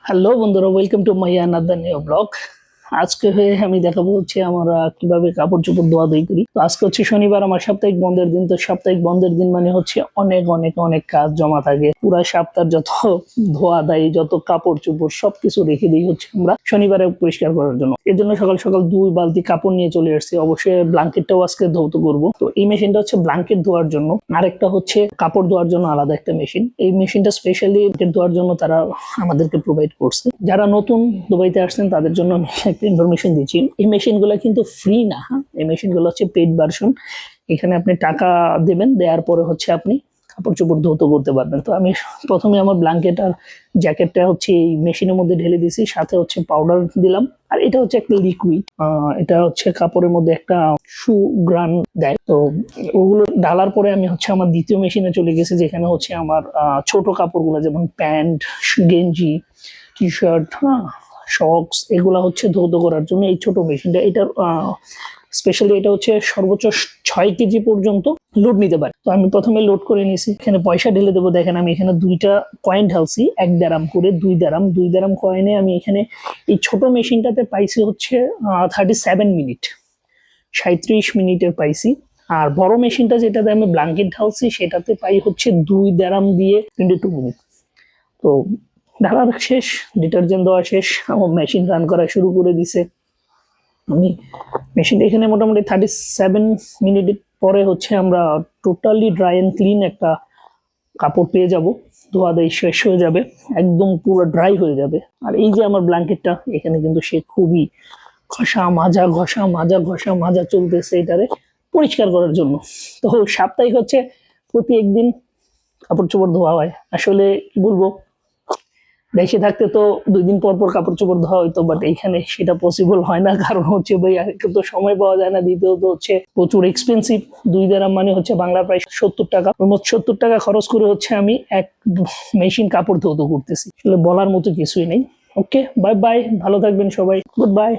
Hello বন্ধুরা, welcome to my another new blog. আজকে আমি দেখাবো আমরা কিভাবে কাপড় চোপড় ধোয়াধুয়ি করি। তো আজকে শনিবার, আমার সাপ্তাহিক বন্ধের দিন। তো সাপ্তাহিক বন্ধের দিন মানে অনেক অনেক অনেক কাজ জমা থাকে। পুরা সপ্তাহ যত ধোয়া দায়ী, যত কাপড় চোপড় সবকিছু রেখে দিই আমরা শনিবারে পরিষ্কার করার জন্য। এর জন্য সকাল সকাল 2 বালতি কাপড় নিয়ে চলে আসছি। অবশ্যই ব্ল্যাঙ্কেটটাও আজকে ধৌত করবো। তো এই মেশিনটা ব্ল্যাঙ্কেট ধোয়ার জন্য, আরেকটা কাপড় ধোয়ার জন্য আলাদা একটা মেশিন। এই মেশিনটা স্পেশালি ধোয়ার জন্য তারা আমাদেরকে প্রোভাইড করছে। যারা নতুন দুবাইতে আসছেন তাদের জন্য একটা ইনফরমেশন দিচ্ছি, এই মেশিনগুলো কিন্তু ফ্রি না। এই মেশিনগুলো পেইড ভার্সন। এখানে আপনি টাকা দেবেন, দেওয়ার পরে আপনি কাপড় চোপড় ধৌত করতে পারবেন। তো আমি প্রথমে আমার ব্ল্যাঙ্কেট আর জ্যাকেটটা এই মেশিনের মধ্যে ঢেলে দিয়েছি, সাথে পাউডার দিলাম। আর এটা একটা লিকুইড, এটা কাপড়ের মধ্যে একটা সুঘ্রাণ দেয়। তো ওগুলো ঢালার পরে আমি আমার দ্বিতীয় মেশিনে চলে গেছি, যেখানে আমার ছোট কাপড়গুলো, যেমন প্যান্ট, গেঞ্জি, টি শার্ট, শক্স, এগুলা ধৌত করার জন্য এই ছোট মেশিনটা। এটার স্পেশালি এটা সর্বোচ্চ 6 কেজি পর্যন্ত লোড নিতে পারে। তো আমি প্রথমে লোড করে নিয়েছি। এখানে পয়সা ঢেলে দেবো। দেখেন আমি এখানে 2টা কয়েন ঢালছি, 1 দেরাম করে। 2 দেরাম কয়েনে আমি এখানে এই ছোট মেশিনটাতে পাইছি 37 মিনিট, 37 মিনিটের পাইছি। আর বড় মেশিনটা যেটাতে আমি ব্ল্যাঙ্কেট ঢালছি সেটাতে পাই 2 দেরাম দিয়ে 22 মিনিট। তো ঢালার শেষ, ডিটারজেন্ট দেওয়া শেষ, আমার মেশিন রান করা শুরু করে দিছে। আমি মেশিন এখানে মোটামুটি 37 মিনিট পরে আমরা টোটালি ড্রাই অ্যান্ড ক্লিন একটা কাপড় পেয়ে যাব। ধোয়া দেয় শেষ হয়ে যাবে, একদম পুরো ড্রাই হয়ে যাবে। আর এই যে আমার ব্ল্যাঙ্কেটটা, এখানে কিন্তু সে খুবই ঘষা মাজা চলতেছে এটারে পরিষ্কার করার জন্য। তো সাপ্তাহিক প্রতি একদিন কাপড় চোপড় ধোয়া হয়। আসলে কি বলবো, দেশে থাকতে তো 2 দিন পর পর কাপড় চোপড় ধোয়া হইতো, বাট এইখানে সেটা পসিবল হয় না। কারণ ভাই তো সময় পাওয়া যায় না, দ্বিতীয়ত প্রচুর এক্সপেন্সিভ। 2 দেরাম মানে বাংলা প্রায় 70 টাকা। অলমোস্ট 70 টাকা খরচ করে আমি এক মেশিন কাপড় ধৌত করতেছি। আসলে বলার মতো কিছুই নেই। ওকে, বাই বাই, ভালো থাকবেন সবাই, গুড বাই।